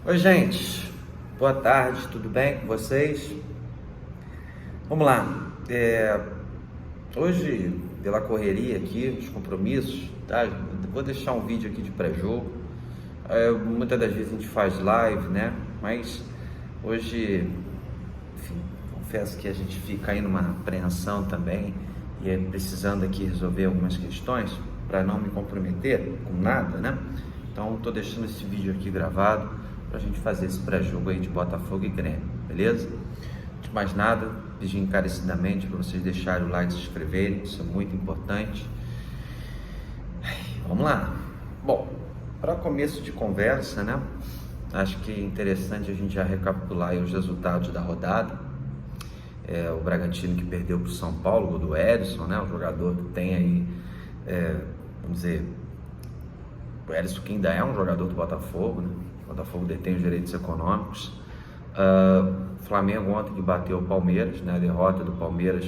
Oi, gente. Boa tarde, tudo bem com vocês? Vamos lá. Hoje, pela correria aqui, os compromissos, tá? Vou deixar um vídeo aqui de pré-jogo. Muitas das vezes a gente faz live, né? Mas hoje, enfim, confesso que a gente fica aí numa apreensão também e precisando aqui resolver algumas questões para não me comprometer com nada, né? Então, estou deixando esse vídeo aqui gravado para a gente fazer esse pré-jogo aí de Botafogo e Grêmio, beleza? De mais nada, pedir encarecidamente para vocês deixarem o like e se inscreverem, isso é muito importante. Vamos lá. Bom, para começo de conversa, né? Acho que é interessante a gente já recapitular aí os resultados da rodada. O Bragantino que perdeu para o São Paulo, o do Edson, né? O jogador que tem aí, vamos dizer, o Edson que ainda é um jogador do Botafogo, né? O Botafogo detém os direitos econômicos. Flamengo ontem que bateu o Palmeiras, né? A derrota do Palmeiras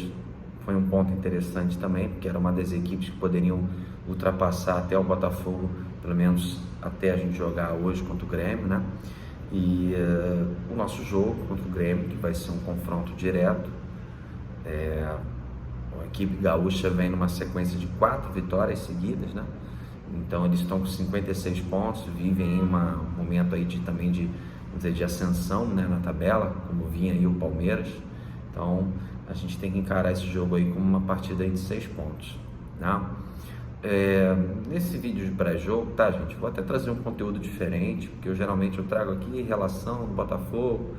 foi um ponto interessante também, porque era uma das equipes que poderiam ultrapassar até o Botafogo, pelo menos até a gente jogar hoje contra o Grêmio, né? E o nosso jogo contra o Grêmio, que vai ser um confronto direto. A equipe gaúcha vem numa sequência de 4 vitórias seguidas, né? Então eles estão com 56 pontos, vivem em um momento aí também de, vamos dizer, de ascensão, né, na tabela, como vinha aí o Palmeiras. Então a gente tem que encarar esse jogo aí como uma partida aí de 6 pontos, né? Nesse vídeo de pré-jogo, tá, gente, vou até trazer um conteúdo diferente, porque eu geralmente trago aqui relação do Botafogo,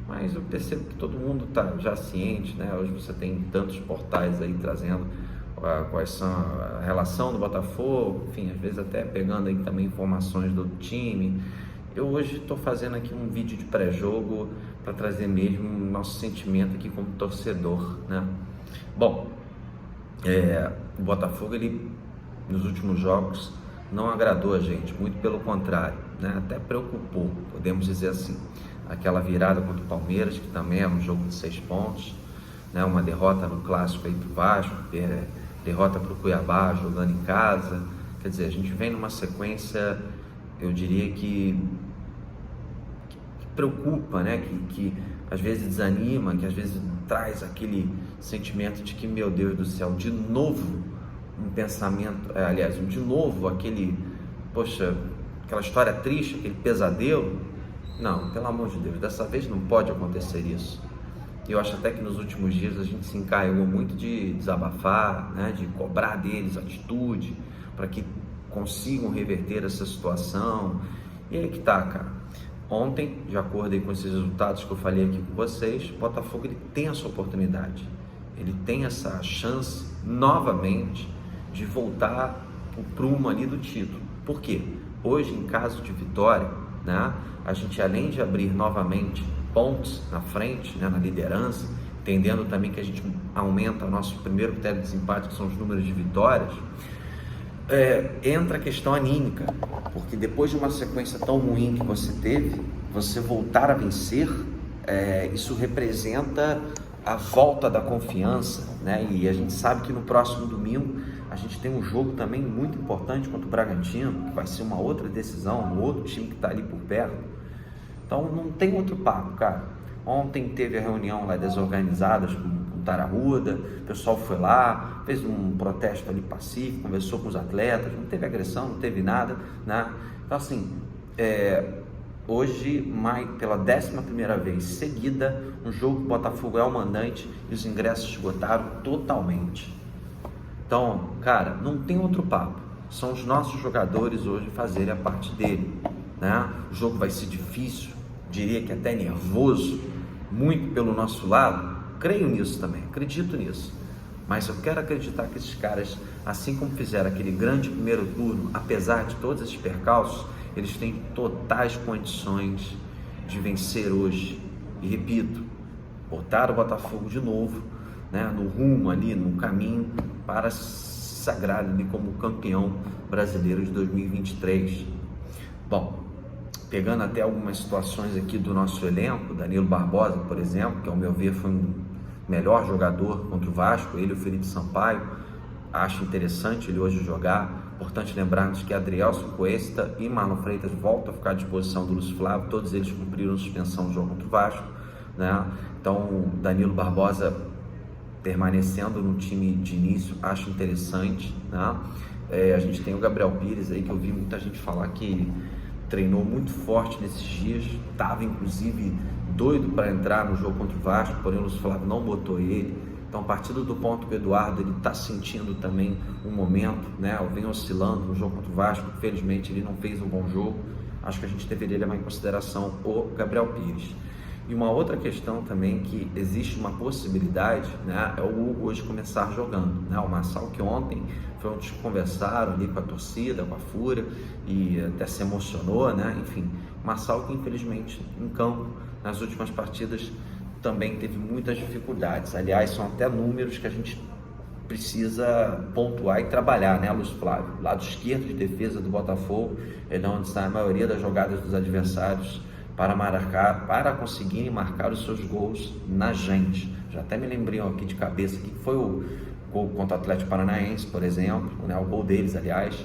mas eu percebo que todo mundo tá já ciente, né? Hoje você tem tantos portais aí trazendo quais são a relação do Botafogo, enfim, às vezes até pegando aí também informações do time. Eu hoje estou fazendo aqui um vídeo de pré-jogo para trazer mesmo o nosso sentimento aqui como torcedor, né? Bom, o Botafogo, ele nos últimos jogos não agradou a gente, muito pelo contrário, né? Até preocupou, podemos dizer assim. Aquela virada contra o Palmeiras, que também é um jogo de 6 pontos, né? Uma derrota no clássico aí do Vasco, derrota para o Cuiabá jogando em casa. Quer dizer, a gente vem numa sequência, eu diria que preocupa, né? Que às vezes desanima, que às vezes traz aquele sentimento de que, meu Deus do céu, de novo um pensamento, de novo aquela história triste, aquele pesadelo. Não, pelo amor de Deus, dessa vez não pode acontecer isso. Eu acho até que nos últimos dias a gente se encarregou muito de desabafar, né, de cobrar deles atitude, para que consigam reverter essa situação. E aí que tá, cara. Ontem, de acordo aí com esses resultados que eu falei aqui com vocês, o Botafogo, ele tem essa oportunidade, ele tem essa chance novamente de voltar o prumo ali do título. Por quê? Hoje, em caso de vitória, né, a gente, além de abrir novamente pontos na frente, né, na liderança, entendendo também que a gente aumenta o nosso primeiro critério de desempate, que são os números de vitórias, entra a questão anímica, porque depois de uma sequência tão ruim que você teve, você voltar a vencer, isso representa a volta da confiança, né? E a gente sabe que no próximo domingo a gente tem um jogo também muito importante contra o Bragantino, que vai ser uma outra decisão, um outro time que está ali por perto. Então não tem outro papo, cara. Ontem teve a reunião lá das organizadas com o Tararuda, o pessoal foi lá, fez um protesto ali pacífico, conversou com os atletas, não teve agressão, não teve nada, né? Então assim, hoje, pela 11ª vez seguida, um jogo que o Botafogo é o mandante e os ingressos esgotaram totalmente. Então, cara, não tem outro papo. São os nossos jogadores hoje fazerem a parte dele, né? O jogo vai ser difícil, diria que até nervoso, muito pelo nosso lado. Creio nisso também, acredito nisso. Mas eu quero acreditar que esses caras, assim como fizeram aquele grande primeiro turno, apesar de todos esses percalços, eles têm totais condições de vencer hoje. E repito, botar o Botafogo de novo, né, no rumo ali, no caminho para se sagrar ali como campeão brasileiro de 2023. Bom, pegando até algumas situações aqui do nosso elenco, Danilo Barbosa, por exemplo, que ao meu ver foi um melhor jogador contra o Vasco, ele e o Felipe Sampaio, acho interessante ele hoje jogar. Importante lembrarmos que Adrielson Cuesta e Marlon Freitas voltam a ficar à disposição do Lúcio Flávio, todos eles cumpriram suspensão no jogo contra o Vasco, né? Então, Danilo Barbosa permanecendo no time de início, acho interessante, né? A gente tem o Gabriel Pires aí, que eu vi muita gente falar que treinou muito forte nesses dias, estava inclusive doido para entrar no jogo contra o Vasco, porém o Lúcio Flávio não botou ele. Então, a partir do ponto que o Eduardo ele está sentindo também um momento, né? Vem oscilando no jogo contra o Vasco, infelizmente ele não fez um bom jogo, acho que a gente deveria levar em consideração o Gabriel Pires. E uma outra questão também que existe uma possibilidade, né, é o Hugo hoje começar jogando, né? O Marçal, que ontem foi onde conversaram ali com a torcida, com a Fúria, e até se emocionou, né? Enfim, o Marçal que infelizmente em campo, nas últimas partidas, também teve muitas dificuldades. Aliás, são até números que a gente precisa pontuar e trabalhar, né, Lúcio Flávio? Lado esquerdo de defesa do Botafogo é onde está a maioria das jogadas dos adversários para conseguirem marcar os seus gols na gente. Já até me lembrei aqui de cabeça que foi o gol contra o Atlético Paranaense, por exemplo, né, o gol deles, aliás,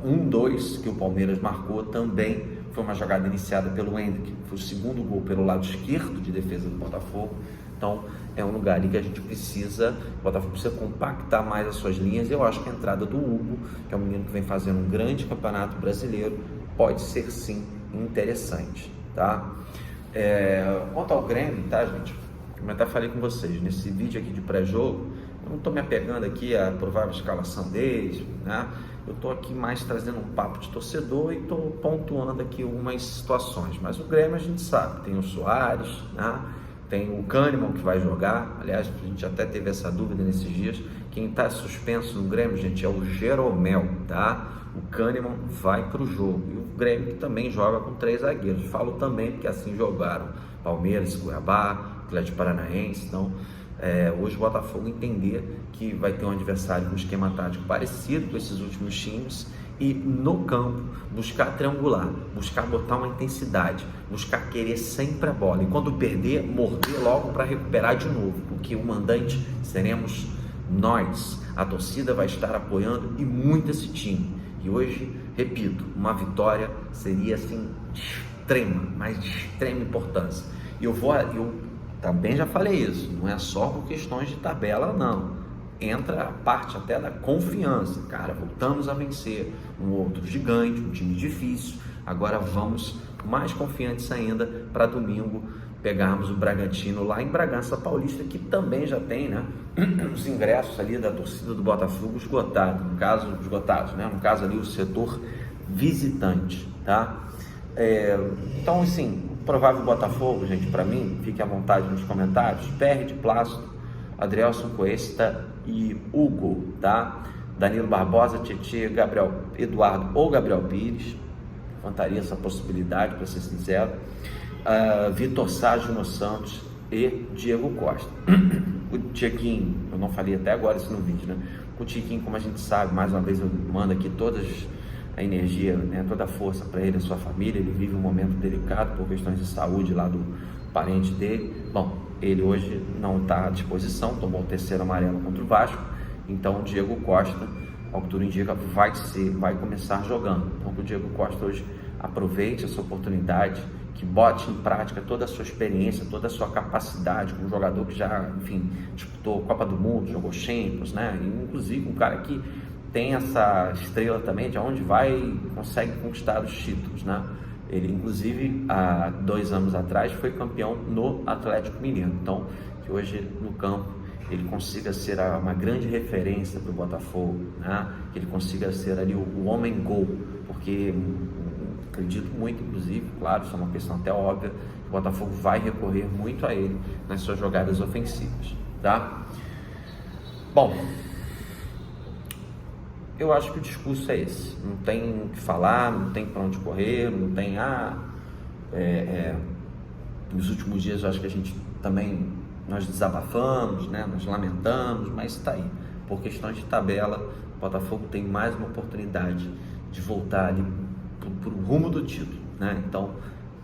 1-2 que o Palmeiras marcou também foi uma jogada iniciada pelo Hendrick, foi o segundo gol pelo lado esquerdo de defesa do Botafogo. Então é um lugar ali que a gente precisa, o Botafogo precisa compactar mais as suas linhas. Eu acho que a entrada do Hugo, que é um menino que vem fazendo um grande campeonato brasileiro, pode ser sim interessante, tá? Quanto ao Grêmio, tá, gente? Como eu até falei com vocês, nesse vídeo aqui de pré-jogo, eu não estou me apegando aqui à provável escalação deles, né? Eu estou aqui mais trazendo um papo de torcedor e estou pontuando aqui algumas situações. Mas o Grêmio a gente sabe, tem o Soares, né? Tem o Kahneman que vai jogar. Aliás, a gente até teve essa dúvida nesses dias. Quem está suspenso no Grêmio, gente, é o Jeromel, tá? O Kahneman vai para o jogo. E o Grêmio que também joga com 3 zagueiros. Falo também porque assim jogaram Palmeiras, Cuiabá, Atlético Paranaense. Então, hoje o Botafogo entender que vai ter um adversário com um esquema tático parecido com esses últimos times e no campo buscar triangular, buscar botar uma intensidade, buscar querer sempre a bola e quando perder, morder logo para recuperar de novo, porque o mandante seremos nós, a torcida vai estar apoiando e muito esse time. E hoje, repito, uma vitória seria assim extrema, mas de extrema importância. E eu também já falei isso, não é só por questões de tabela não, entra a parte até da confiança, cara, voltamos a vencer um outro gigante, um time difícil, agora vamos mais confiantes ainda para domingo pegarmos o Bragantino lá em Bragança Paulista, que também já tem, né, os ingressos ali da torcida do Botafogo esgotados, no caso ali o setor visitante, tá? Então assim, provável Botafogo, gente, para mim, fique à vontade nos comentários, PR de Plácido, Adrielson Cuesta e Hugo, tá? Danilo Barbosa, Tietê, Eduardo ou Gabriel Pires, levantaria essa possibilidade, para ser sincero, Vitor Sá, Júnior Santos e Diego Costa. O Tiquinho, eu não falei até agora isso no vídeo, né? O Tiquinho, como a gente sabe, mais uma vez eu mando aqui toda a energia, né, toda a força para ele, a sua família. Ele vive um momento delicado por questões de saúde lá do parente dele. Bom, ele hoje não está à disposição, tomou o 3º amarelo contra o Vasco, então o Diego Costa, ao que tudo indica, vai começar jogando. Então que o Diego Costa hoje aproveite essa oportunidade, que bote em prática toda a sua experiência, toda a sua capacidade como jogador que já, enfim, disputou Copa do Mundo, jogou Champions, né? E, inclusive um cara que tem essa estrela também de onde consegue conquistar os títulos, né? Ele, inclusive, há 2 anos atrás, foi campeão no Atlético Mineiro. Então, que hoje no campo ele consiga ser uma grande referência para o Botafogo, né? Que ele consiga ser ali o homem-gol, porque acredito muito, inclusive, claro, isso é uma questão até óbvia, o Botafogo vai recorrer muito a ele nas suas jogadas ofensivas, tá? Bom, eu acho que o discurso é esse, não tem o que falar, não tem para onde correr, não tem, nos últimos dias eu acho que a gente também, nós desabafamos, né, nós lamentamos, mas está aí, por questões de tabela, o Botafogo tem mais uma oportunidade de voltar ali para o rumo do título, né? Então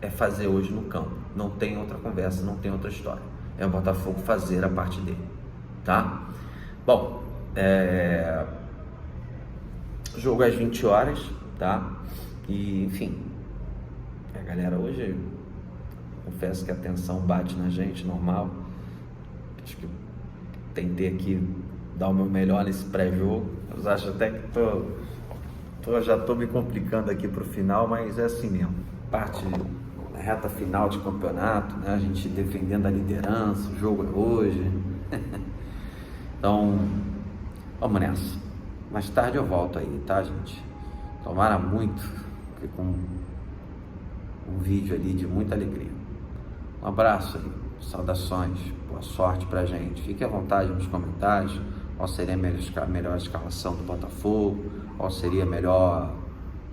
é fazer hoje no campo, não tem outra conversa, não tem outra história, é o Botafogo fazer a parte dele, tá? Bom, Jogo às 20 horas, tá? E, enfim, galera, hoje confesso que a tensão bate na gente, normal. Acho que tentei aqui dar o meu melhor nesse pré-jogo. Eu acho até que já tô me complicando aqui pro final, mas é assim mesmo. Parte reta final de campeonato, né? A gente defendendo a liderança, o jogo é hoje. Então, vamos nessa. Mais tarde eu volto aí, tá, gente? Tomara muito, porque com um vídeo ali de muita alegria. Um abraço aí, saudações, boa sorte pra gente. Fique à vontade nos comentários, qual seria a melhor escalação do Botafogo, qual seria a melhor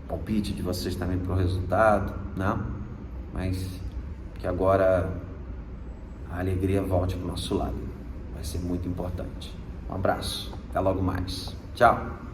palpite de vocês também pro resultado, né? Mas que agora a alegria volte pro nosso lado, vai ser muito importante. Um abraço, até logo mais, tchau!